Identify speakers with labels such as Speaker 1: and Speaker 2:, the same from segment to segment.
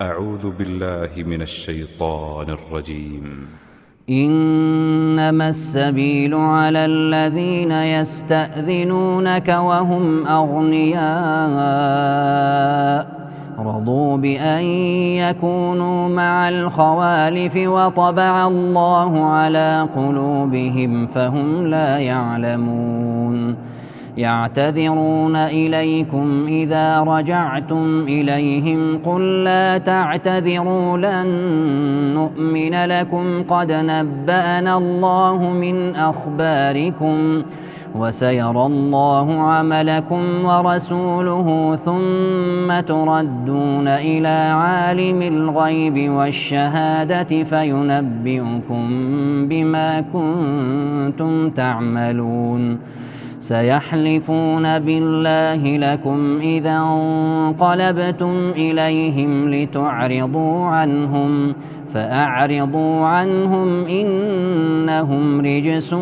Speaker 1: أعوذ بالله من الشيطان الرجيم.
Speaker 2: إنما السبيل على الذين يستأذنونك وهم أغنياء رضوا بأن يكونوا مع الخوالف وطبع الله على قلوبهم فهم لا يعلمون يعتذرون إليكم إذا رجعتم إليهم قل لا تعتذروا لن نؤمن لكم قد نبأنا الله من أخباركم وسيرى الله عملكم ورسوله ثم تردون إلى عالم الغيب والشهادة فينبئكم بما كنتم تعملون سيحلفون بالله لكم إذا انقلبتم إليهم لتعرضوا عنهم فأعرضوا عنهم إنهم رجس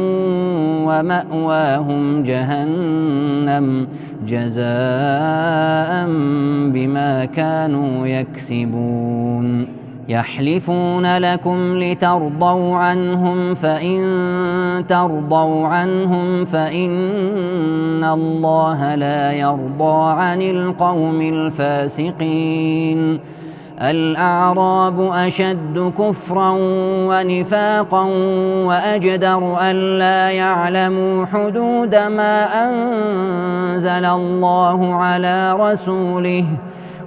Speaker 2: ومأواهم جهنم جزاء بما كانوا يكسبون يحلفون لكم لترضوا عنهم فإن ترضوا عنهم فإن الله لا يرضى عن القوم الفاسقين الأعراب أشد كفرا ونفاقا وأجدر ألا يعلموا حدود ما أنزل الله على رسوله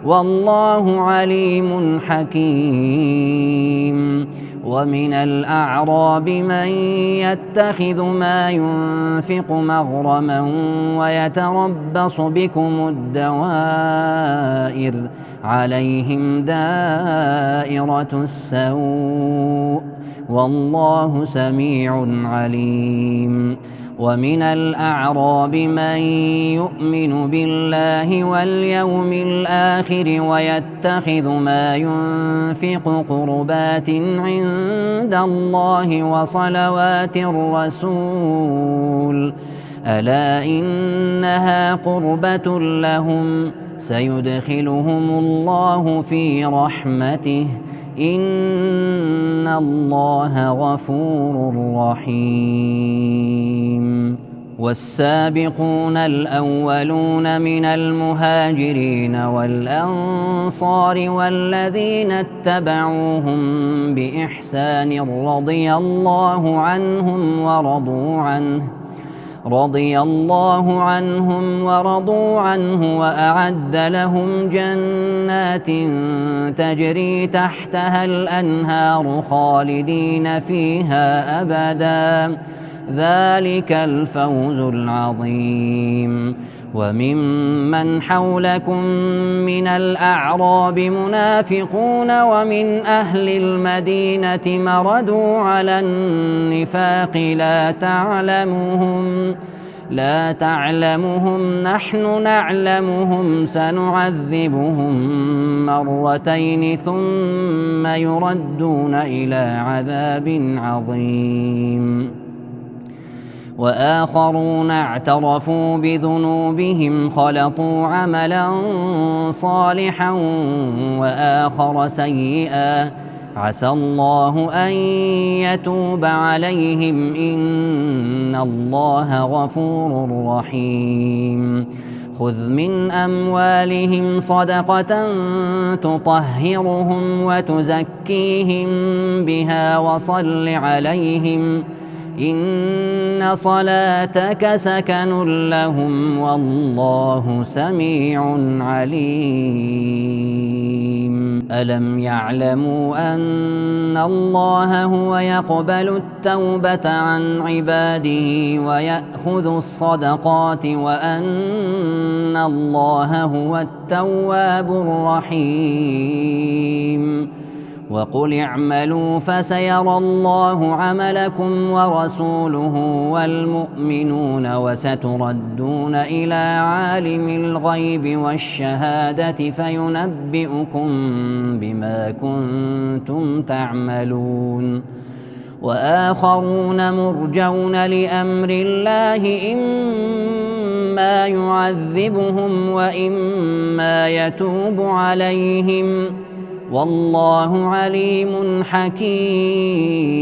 Speaker 2: والله عليم حكيم ومن الأعراب من يتخذ ما ينفق مغرما ويتربص بكم الدوائر عليهم دائرة السوء والله سميع عليم ومن الأعراب من يؤمن بالله واليوم الآخر ويتخذ ما ينفق قربات عند الله وصلوات الرسول ألا إنها قربة لهم سيدخلهم الله في رحمته إن الله غفور رحيم والسابقون الأولون من المهاجرين والأنصار والذين اتبعوهم بإحسان رضي الله عنهم ورضوا عنه وأعد لهم جنات تجري تحتها الأنهار خالدين فيها أبدا ذلك الفوز العظيم وممن حولكم من الأعراب منافقون ومن أهل المدينة مردوا على النفاق لا تعلمهم نحن نعلمهم سنعذبهم مرتين ثم يردون إلى عذاب عظيم وآخرون اعترفوا بذنوبهم خلطوا عملا صالحا وآخر سيئا عسى الله أن يتوب عليهم إن الله غفور رحيم خذ من أموالهم صدقة تطهرهم وتزكيهم بها وصل عليهم إن صلاتك سكن لهم والله سميع عليم ألم يعلموا أن الله هو يقبل التوبة عن عباده ويأخذ الصدقات وأن الله هو التواب الرحيم وقل اعملوا فسيرى الله عملكم ورسوله والمؤمنون وستردون إلى عالم الغيب والشهادة فينبئكم بما كنتم تعملون وآخرون مرجون لأمر الله إما يعذبهم وإما يتوب عليهم والله عليم حكيم.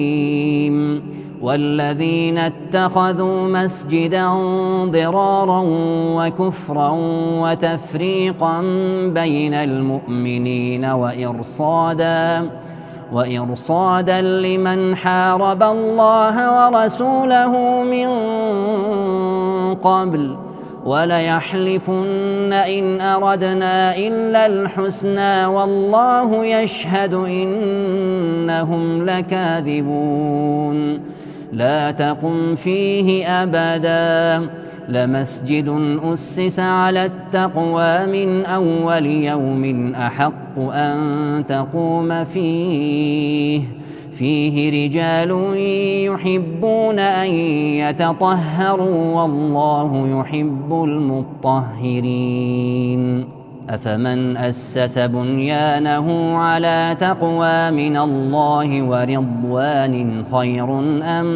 Speaker 2: والذين اتخذوا مسجدا ضرارا وكفرا وتفريقا بين المؤمنين وإرصادا لمن حارب الله ورسوله من قبل وليحلفن إن أردنا إلا الحسنى والله يشهد إنهم لكاذبون. لا تقم فيه أبدا لمسجد أسس على التقوى من أول يوم أحق أن تقوم فيه رجال يحبون أن يتطهروا والله يحب المطهرين. أفمن أسس بنيانه على تقوى من الله ورضوان خير أم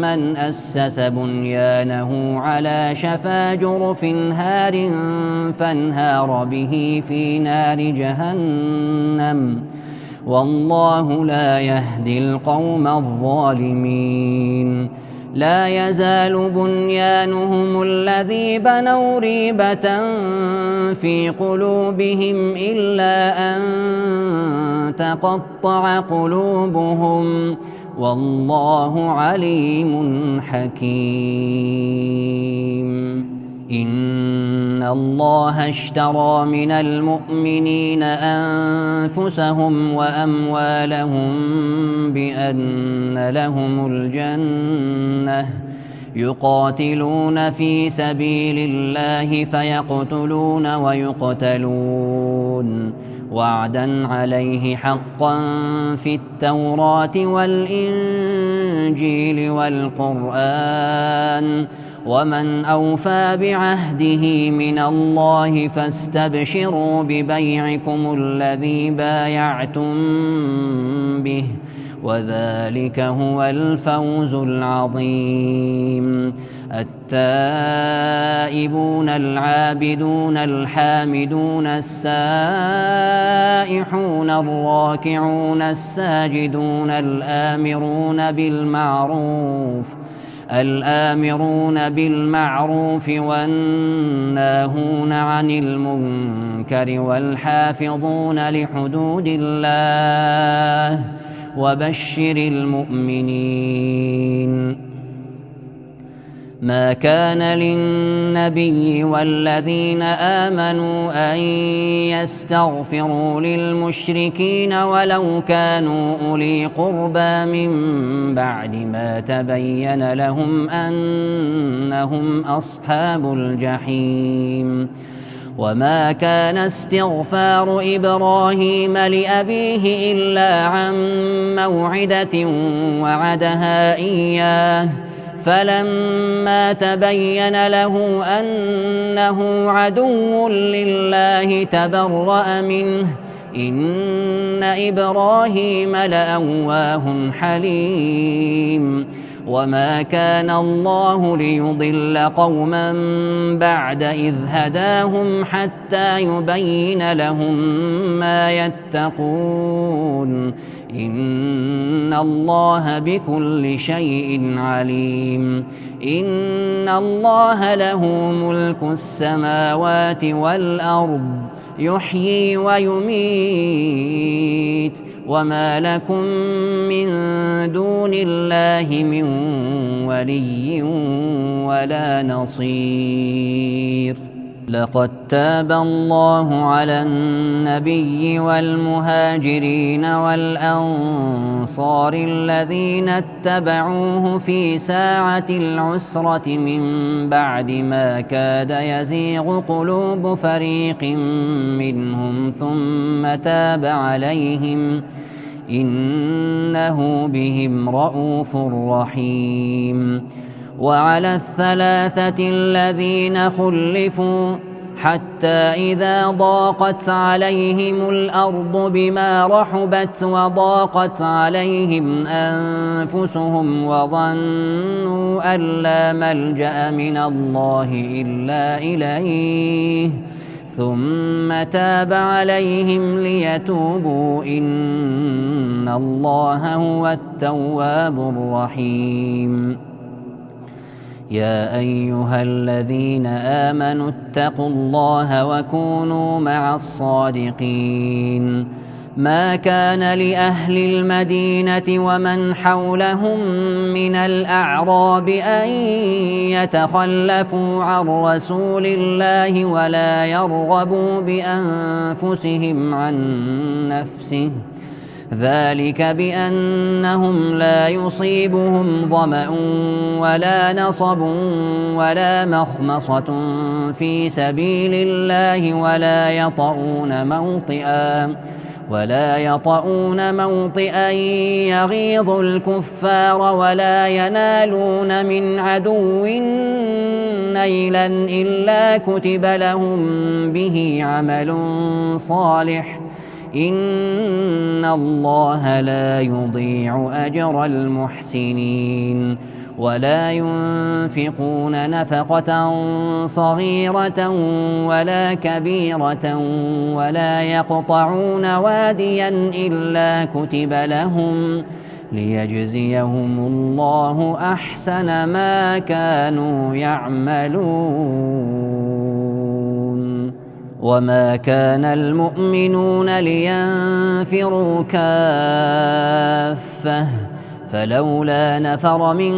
Speaker 2: من أسس بنيانه على شفا جرف هار فانهار به في نار جهنم والله لا يهدي القوم الظالمين. لا يزال بنيانهم الذي بنوا ريبة في قلوبهم إلا أن تقطع قلوبهم والله عليم حكيم. إن الله اشترى من المؤمنين أنفسهم وأموالهم بأن لهم الجنة يقاتلون في سبيل الله فيقتلون ويقتلون وعدا عليه حقا في التوراة والإنجيل والقرآن ومن أوفى بعهده من الله فاستبشروا ببيعكم الذي بايعتم به وذلك هو الفوز العظيم. التائبون العابدون الحامدون السائحون الراكعون الساجدون الآمرون بالمعروف والناهون عن المنكر والحافظون لحدود الله وبشر المؤمنين. ما كان للنبي والذين آمنوا أن يستغفروا للمشركين ولو كانوا أولي قربى من بعد ما تبين لهم أنهم أصحاب الجحيم. وما كان استغفار إبراهيم لأبيه إلا عن موعدة وعدها إياه فلما تبين له أنه عدو لله تبرأ منه إن إبراهيم لأواه حليم. وما كان الله ليضل قوما بعد إذ هداهم حتى يبين لهم ما يتقون إن الله بكل شيء عليم. إن الله له ملك السماوات والأرض يحيي ويميت وما لكم من دون الله من ولي ولا نصير. لقد تاب الله على النبي والمهاجرين والأنصار الذين اتبعوه في ساعة العسرة من بعد ما كاد يزيغ قلوب فريق منهم ثم تاب عليهم إنه بهم رءوف رحيم. وعلى الثلاثة الذين خلفوا حتى إذا ضاقت عليهم الأرض بما رحبت وضاقت عليهم أنفسهم وظنوا أن لا ملجأ من الله إلا إليه ثم تاب عليهم ليتوبوا إن الله هو التواب الرحيم. يا أيها الذين آمنوا اتقوا الله وكونوا مع الصادقين. ما كان لأهل المدينة ومن حولهم من الأعراب أن يتخلفوا عن رسول الله ولا يرغبوا بأنفسهم عن نفسه، ذلك بأنهم لا يصيبهم ظمأ ولا نصب ولا مخمصة في سبيل الله ولا يطؤون موطئا يغيظ الكفار ولا ينالون من عدو نيلا إلا كتب لهم به عمل صالح، إن الله لا يضيع أجر المحسنين. ولا ينفقون نفقة صغيرة ولا كبيرة ولا يقطعون واديا إلا كتب لهم ليجزيهم الله أحسن ما كانوا يعملون. وما كان المؤمنون لينفروا كافة، فلولا نفر من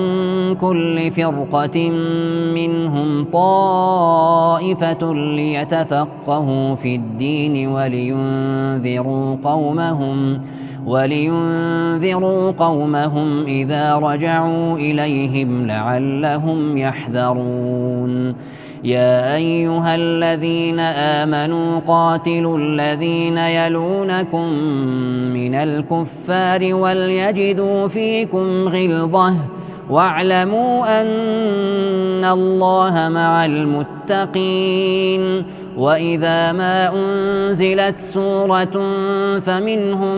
Speaker 2: كل فرقة منهم طائفة ليتفقهوا في الدين ولينذروا قومهم إذا رجعوا إليهم لعلهم يحذرون. يا أيها الذين آمنوا قاتلوا الذين يلونكم من الكفار وليجدوا فيكم غلظة واعلموا أن الله مع المتقين. وإذا ما أنزلت سورة فمنهم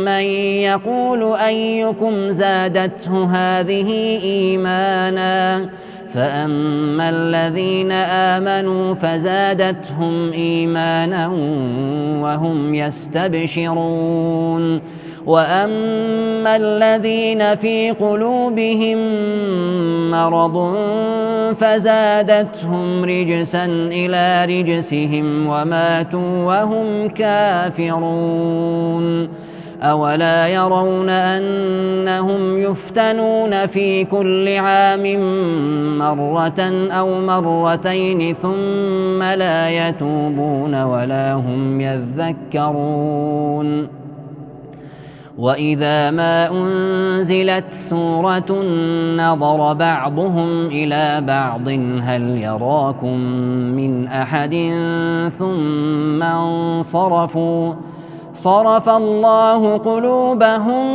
Speaker 2: من يقول أيكم زادته هذه إيمانا، فأما الذين آمنوا فزادتهم إيمانا وهم يستبشرون، وأما الذين في قلوبهم مرض فزادتهم رجسا إلى رجسهم وماتوا وهم كافرون. أولا يرون أنهم يفتنون في كل عام مرة أو مرتين ثم لا يتوبون ولا هم يذكرون. وإذا ما أنزلت سورة نظر بعضهم إلى بعض هل يراكم من أحد ثم انصرفوا، صرف الله قلوبهم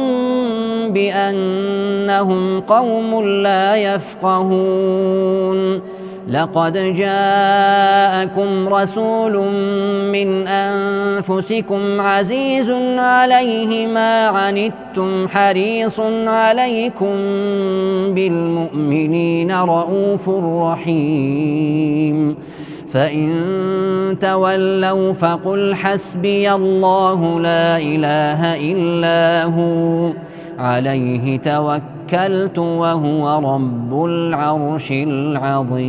Speaker 2: بأنهم قوم لا يفقهون. لقد جاءكم رسول من أنفسكم عزيز عليه ما عنتم حريص عليكم بالمؤمنين رؤوف رحيم. فإن تولوا فقل حسبي الله لا إله إلا هو عليه توكلت وهو رب العرش العظيم.